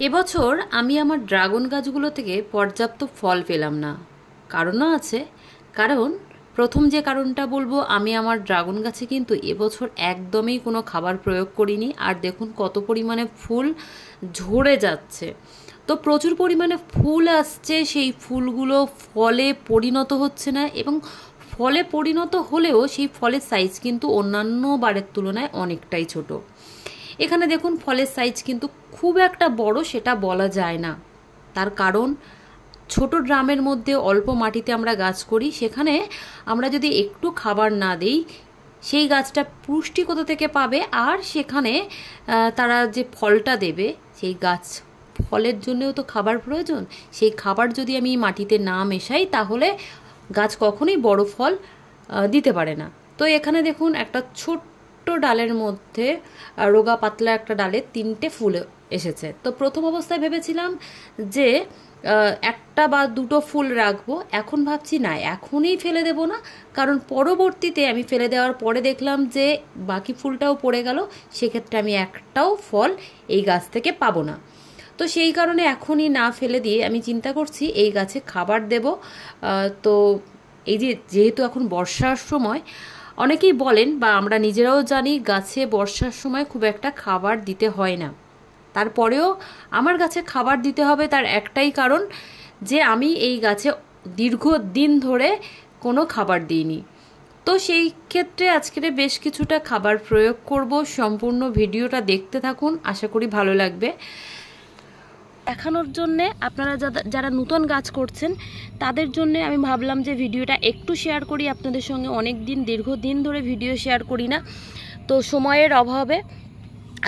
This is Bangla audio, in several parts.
এবছর আমি আমার ড্রাগন গাছগুলো থেকে পর্যাপ্ত ফল পেলাম না। কারণও আছে। কারণ প্রথম যে কারণটা বলবো, আমি আমার ড্রাগন গাছে কিন্তু এবছর একদমই কোনো খাবার প্রয়োগ করিনি। আর দেখুন কত পরিমাণে ফুল ঝরে যাচ্ছে। তো প্রচুর পরিমাণে ফুল আসছে, সেই ফুলগুলো ফলে পরিণত হচ্ছে না, এবং ফলে পরিণত হলেও সেই ফলের সাইজ কিন্তু অন্যান্য বারের তুলনায় অনেকটাই ছোট। এখানে দেখুন ফলের সাইজ কিন্তু খুব একটা বড় সেটা বলা যায় না। তার কারণ ছোট ড্রামের মধ্যে অল্প মাটিতে আমরা গাছ করি, সেখানে আমরা যদি একটু খাবার না দিই, সেই গাছটা পুষ্টি কোথা থেকে পাবে? আর সেখানে তারা যে ফলটা দেবে, সেই গাছ ফলের জন্যও তো খাবার প্রয়োজন। সেই খাবার যদি আমি মাটিতে না মেশাই, তাহলে গাছ কখনোই বড় ফল দিতে পারে না। তো এখানে দেখুন একটা ছোট্ট ডালের মধ্যে, রোগা পাতলা একটা ডালে 3টে ফুল এসেছে। তো প্রথম অবস্থায় ভেবেছিলাম যে একটা বা দুটো ফুল রাখবো। এখন ভাবছি না, এখনই ফেলে দেব না, কারণ পরবর্তীতে আমি ফেলে দেওয়ার পরে দেখলাম যে বাকি ফুলটাও পড়ে গেল, সেক্ষেত্রে আমি একটাও ফল এই গাছ থেকে পাবো না। তো সেই কারণে এখনই না ফেলে দিয়ে আমি চিন্তা করছি এই গাছে খাবার দেব। তো এই যেহেতু এখন বর্ষার সময়, অনেকেই বলেন বা আমরা নিজেরাও জানি, গাছে বর্ষার সময় খুব একটা খাবার দিতে হয় না। তারপরেও আমার গাছে খাবার দিতে হবে, তার একটাই কারণ যে আমি এই গাছে দীর্ঘদিন ধরে কোনো খাবার দিইনি। তো সেই ক্ষেত্রে আজকের বেশ কিছুটা খাবার প্রয়োগ করব। সম্পূর্ণ ভিডিওটা দেখতে থাকুন, আশা করি ভালো লাগবে। দেখানোর জন্যে আপনারা যারা নতুন গাছ করছেন তাদের জন্য আমি ভাবলাম যে ভিডিওটা একটু শেয়ার করি আপনাদের সঙ্গে। দীর্ঘদিন ধরে ভিডিও শেয়ার করি না, তো সময়ের অভাবে।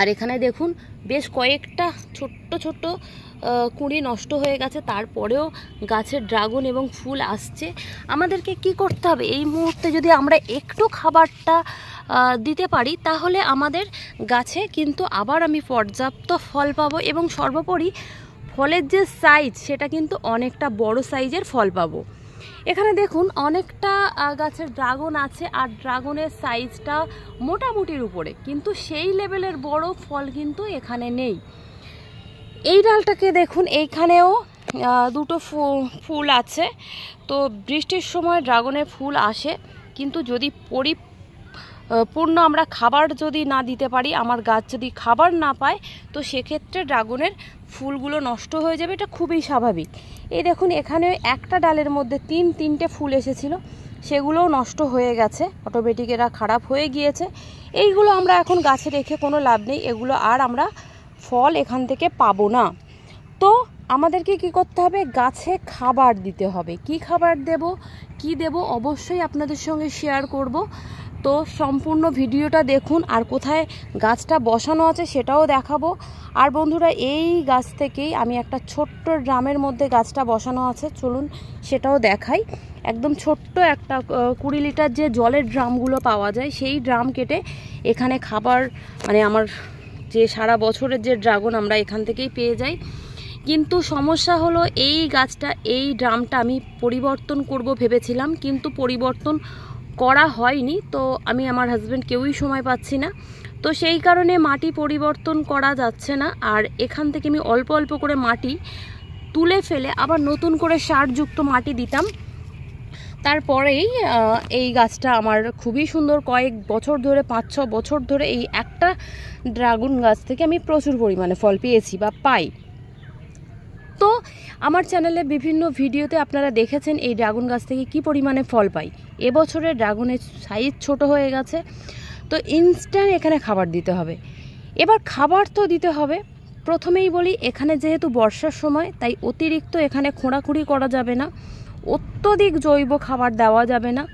আর এখানে দেখুন বেশ কয়েকটা ছোট্ট ছোট্ট কুঁড়ি নষ্ট হয়ে গেছে, তারপরেও গাছের ড্রাগন এবং ফুল আসছে। আমাদেরকে কি করতে হবে? এই মুহূর্তে যদি আমরা একটু খাবারটা দিতে পারি, তাহলে আমাদের গাছে কিন্তু আবার আমি পর্যাপ্ত ফল পাবো, এবং সর্বোপরি ফলের যে সাইজ, সেটা কিন্তু অনেকটা বড় সাইজের ফল পাবো। এখানে দেখুন অনেকটা গাছের ড্রাগন আছে, আর ড্রাগনের সাইজটা মোটামুটির উপরে, কিন্তু সেই লেভেলের বড় ফল কিন্তু এখানে নেই। এই ডালটাকে দেখুন, এইখানেও দুটো ফুল আছে। তো বৃষ্টির সময় ড্রাগনের ফুল আসে, কিন্তু যদি পূর্ণ আমরা খাবার যদি না দিতে পারি, আমার গাছ যদি খাবার না পায়, তো সেক্ষেত্রে ড্রাগনের ফুলগুলো নষ্ট হয়ে যাবে। এটা খুবই স্বাভাবিক। এই দেখুন এখানে একটা ডালের মধ্যে তিনটে ফুল এসেছিল, সেগুলোও নষ্ট হয়ে গেছে, অটোমেটিক এরা খারাপ হয়ে গিয়েছে। এইগুলো আমরা এখন গাছে রেখে কোনো লাভ নেই, এগুলো আর আমরা ফল এখান থেকে পাবো না। তো আমাদেরকে কি করতে হবে? গাছে খাবার দিতে হবে। কি খাবার দেব অবশ্যই আপনাদের সঙ্গে শেয়ার করব। তো সম্পূর্ণ ভিডিওটা দেখুন, আর কোথায় গাছটা বসানো আছে সেটাও দেখাবো। আর বন্ধুরা, এই গাছ থেকেই আমি একটা ছোট্ট ড্রামের মধ্যে গাছটা বসানো আছে, চলুন সেটাও দেখাই। একদম ছোট্ট একটা 20 লিটার যে জলের ড্রামগুলো পাওয়া যায়, সেই ড্রাম কেটে এখানে খাবার, মানে আমার যে সারা বছরের যে ড্রাগন আমরা এখান থেকেই পেয়ে যাই। কিন্তু সমস্যা হলো, এই গাছটা, এই ড্রামটা আমি পরিবর্তন করব ভেবেছিলাম, কিন্তু পরিবর্তন করা হয়নি। তো আমি আমার হাজব্যান্ড কেউই সময় পাচ্ছি না, তো সেই কারণে মাটি পরিবর্তন করা যাচ্ছে না। আর এখান থেকে আমি অল্প অল্প করে মাটি তুলে ফেলে আবার নতুন করে সারযুক্ত মাটি দিতাম। তারপরেই এই গাছটা আমার খুবই সুন্দর, কয়েক বছর ধরে, 5-6 বছর ধরে এই একটা ড্রাগন গাছ থেকে আমি প্রচুর পরিমাণে ফল পেয়েছি বা পাই। তো আমার চ্যানেলে বিভিন্ন ভিডিওতে আপনারা দেখেছেন এই ড্রাগন গাছ থেকে কি পরিমাণে ফল পাই। এবছরের ড্রাগনের সাইজ ছোট হয়ে গেছে, তো ইনস্ট্যান্ট এখানে খাবার দিতে হবে। এবার খাবার তো দিতে হবে। প্রথমেই বলি, এখানে যেহেতু বর্ষার সময়, তাই অতিরিক্ত এখানে খোঁড়াখুঁড়ি করা যাবে না, অত্যধিক জৈব খাবার দেওয়া যাবে না।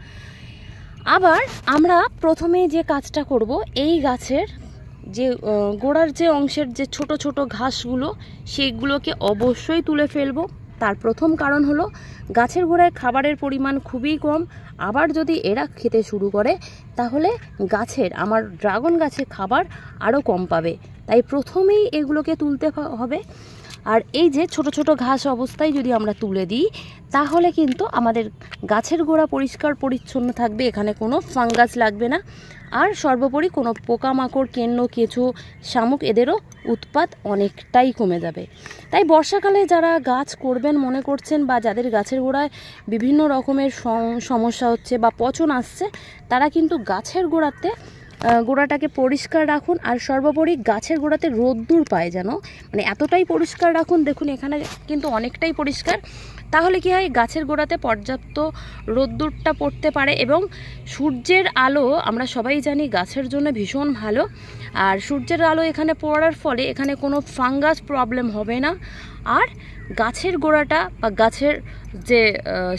আবার আমরা প্রথমেই যে কাজটা করব, এই গাছের যে গোড়ার যে অংশের যে ছোট ছোট ঘাসগুলো, সেগুলোকে অবশ্যই তুলে ফেলবো। তার প্রথম কারণ হলো, গাছের গোড়ায় খাবারের পরিমাণ খুবই কম। আবার যদি এরা খেতে শুরু করে, তাহলে আমার ড্রাগন গাছের খাবার আরও কম পাবে। তাই প্রথমেই এগুলোকে তুলতে হবে। আর এই যে ছোট ছোট ঘাস অবস্থায় যদি আমরা তুলে দিই তাহলে কিন্তু আমাদের গাছের গোড়া পরিষ্কার পরিচ্ছন্ন থাকবে, এখানে কোনো ফাঙ্গাস লাগবে না। আর সর্বোপরি কোনো পোকামাকড়, কেন্ন, কেঁচো, শামুক এদেরও উৎপাত অনেকটাই কমে যাবে। তাই বর্ষাকালে যারা গাছ করবেন মনে করছেন বা যাদের গাছের গোড়ায় বিভিন্ন রকমের সমস্যা হচ্ছে বা পচন আসছে, তারা কিন্তু গাছের গোড়াটাকে পরিষ্কার রাখুন। আর সর্বোপরি গাছের গোড়াতে রোদ্দুর পায় যেন, মানে এতটাই পরিষ্কার রাখুন। দেখুন এখানে কিন্তু অনেকটাই পরিষ্কার, তাহলে কি হয় গাছের গোড়াতে পর্যাপ্ত রোদ্দুরটা পড়তে পারে। এবং সূর্যের আলো আমরা সবাই জানি গাছের জন্য ভীষণ ভালো, আর সূর্যের আলো এখানে পড়ার ফলে এখানে কোনো ফাঙ্গাস প্রবলেম হবে না, আর গাছের গোড়াটা বা গাছের যে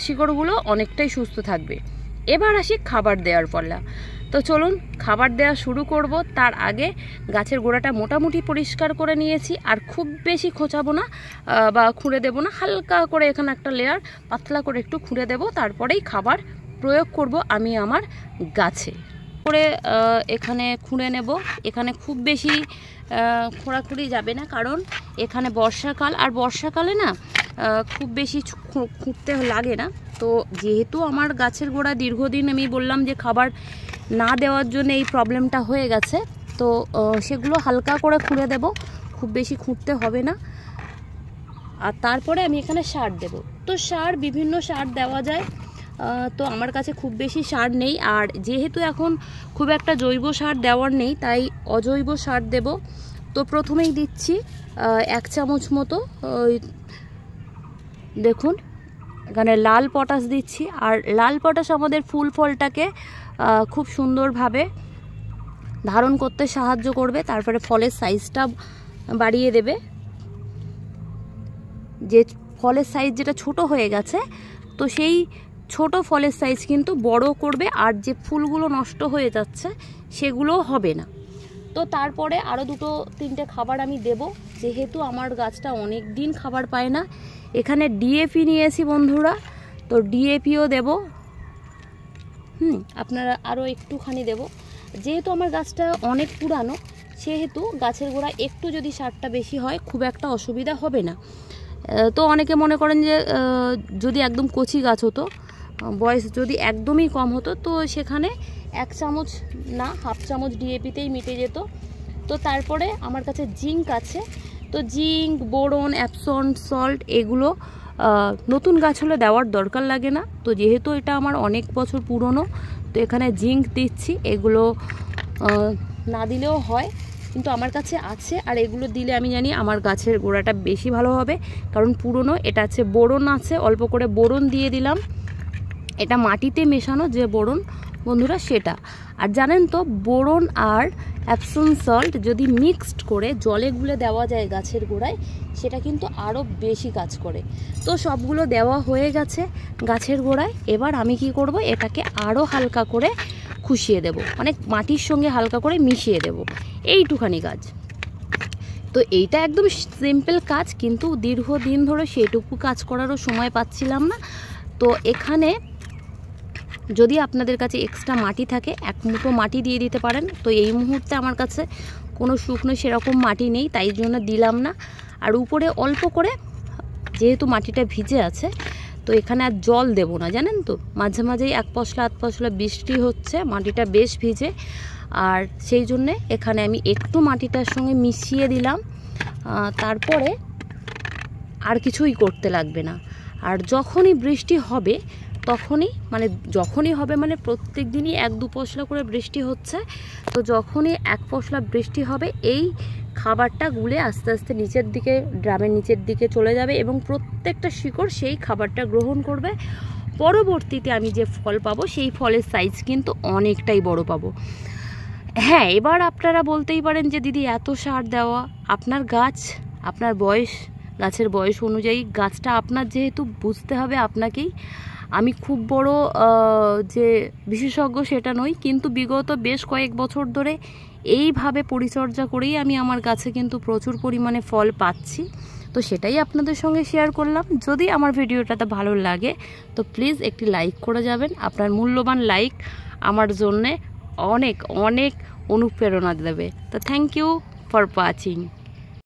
শিকড়গুলো অনেকটাই সুস্থ থাকবে। এবার আসি খাবার দেওয়ার পালা। তো চলুন খাবার দেওয়া শুরু করব। তার আগে গাছের গোড়াটা মোটামুটি পরিষ্কার করে নিয়েছি, আর খুব বেশি খোঁচাবো না বা খুঁড়ে দেবো না, হালকা করে এখানে একটা লেয়ার পাতলা করে একটু খুঁড়ে দেবো, তারপরেই খাবার প্রয়োগ করব আমি আমার গাছে। করে এখানে খুঁড়ে নেব। এখানে খুব বেশি খোঁড়াখুঁড়ি যাবে না, কারণ এখানে বর্ষাকাল, আর বর্ষাকালে না খুব বেশি খুঁড়তে লাগে না। তো যেহেতু আমার গাছের গোড়া দীর্ঘদিন আমি বললাম যে খাবার না দেওয়ার জন্য এই প্রবলেমটা হয়ে গেছে, তো সেগুলো হালকা করে খুঁড়ে দেব, খুব বেশি খুঁড়তে হবে না। আর তারপরে আমি এখানে সার দেব। তো সার বিভিন্ন সার দেওয়া যায়, তো আমার কাছে খুব বেশি সার নেই, আর যেহেতু এখন খুব একটা জৈব সার দেওয়ার নেই তাই অজৈব সার দেব। তো প্রথমেই দিচ্ছি 1 চামচ মতো, দেখুন এখানে লাল পটাশ দিচ্ছি। আর লাল পটাশ আমাদের ফুল ফলটাকে খুব সুন্দরভাবে ধারণ করতে সাহায্য করবে, তারপরে ফলের সাইজটা বাড়িয়ে দেবে। যে ফলের সাইজ যেটা ছোট হয়ে গেছে, তো সেই ছোট ফলের সাইজ কিন্তু বড় করবে, আর যে ফুলগুলো নষ্ট হয়ে যাচ্ছে সেগুলোও হবে না। তো তারপরে আরও 2-3টে খাবার আমি দেব, যেহেতু আমার গাছটা অনেক দিন খাবার পায় না। এখানে ডিএপি নিয়েছি বন্ধুরা, তো ডিএপিও দেব। আপনারা আরও একটুখানি দেব, যেহেতু আমার গাছটা অনেক পুরানো, সেহেতু গাছের গোড়া একটু যদি সারটা বেশি হয় খুব একটা অসুবিধা হবে না। তো অনেকে মনে করেন যে যদি একদম কচি গাছ হতো, বয়স যদি একদমই কম হতো, তো সেখানে 1 চামচ না 1/2 চামচ ডিএপিতেই মিটে যেত। তো তারপরে আমার কাছে জিঙ্ক আছে, তো জিঙ্ক, বোরন, অ্যাপসন, সল্ট এগুলো নতুন গাছ হলে দেওয়ার দরকার লাগে না। তো যেহেতু এটা আমার অনেক বছর পুরনো, তো এখানে জিঙ্ক দিচ্ছি। এগুলো না দিলেও হয়, কিন্তু আমার কাছে আছে, আর এগুলো দিলে আমি জানি আমার গাছের গোড়াটা বেশি ভালো হবে, কারণ পুরনো। এটা আছে বোরন আছে, অল্প করে বোরন দিয়ে দিলাম। এটা মাটিতে মেশানো যে বোরন বন্ধুরা, সেটা। আর জানেন তো বোরন আর অ্যাপসন সল্ট যদি মিক্সড করে জলে গুলে দেওয়া যায় গাছের গোড়ায়, সেটা কিন্তু আরও বেশি কাজ করে। তো সবগুলো দেওয়া হয়ে গেছে গাছের গোড়ায়। এবার আমি কি করব, এটাকে আরও হালকা করে খুশিয়ে দেব, মানে মাটির সঙ্গে হালকা করে মিশিয়ে দেব, এইটুখানি কাজ। তো এইটা একদম সিম্পল কাজ, কিন্তু দীর্ঘদিন ধরে সেইটুকু কাজ করারও সময় পাচ্ছিলাম না। তো এখানে যদি আপনাদের কাছে এক্সট্রা মাটি থাকে 1 মুঠো মাটি দিয়ে দিতে পারেন। তো এই মুহূর্তে আমার কাছে কোনো শুকনো সেরকম মাটি নেই, তাই জন্য দিলাম না। আর উপরে অল্প করে, যেহেতু মাটিটা ভিজে আছে, তো এখানে আর জল দেব না, জানেন তো মাঝে মাঝেই 1 পশলা 1 পশলা বৃষ্টি হচ্ছে, মাটিটা বেশ ভিজে, আর সেই জন্যে এখানে আমি একটু মাটিটার সঙ্গে মিশিয়ে দিলাম। তারপরে আর কিছুই করতে লাগবে না। আর যখনই বৃষ্টি হবে যখনই হবে মানে প্রত্যেক দিনই 1-2 পশলা করে বৃষ্টি হচ্ছে, তো যখনই 1 পশলা বৃষ্টি হবে এই খাবারটা গুলে আস্তে আস্তে নিচের দিকে, ড্রামের নিচের দিকে চলে যাবে, এবং প্রত্যেকটা শিকড় সেই খাবারটা গ্রহণ করবে। পরবর্তীতে আমি যে ফল পাবো সেই ফলের সাইজ কিন্তু অনেকটাই বড় পাবো। হ্যাঁ, এবার আপনারা বলতেই পারেন যে দিদি এত সার দেওয়া, আপনার গাছ, আপনার বয়স, গাছের বয়স অনুযায়ী গাছটা আপনার যেহেতু বুঝতে হবে আপনাকেই। আমি খুব বড় যে বিশেষজ্ঞ সেটা নই, কিন্তু বিগত বেশ কয়েক বছর ধরে এইভাবে পরিচর্যা করেই আমি আমার গাছে কিন্তু প্রচুর পরিমাণে ফল পাচ্ছি। তো সেটাই আপনাদের সঙ্গে শেয়ার করলাম। যদি আমার ভিডিওটাতে ভালো লাগে তো প্লিজ একটি লাইক করে যাবেন। আপনার মূল্যবান লাইক আমার জন্যে অনেক অনেক অনুপ্রেরণা দেবে। তো থ্যাংক ইউ ফর ওয়াচিং।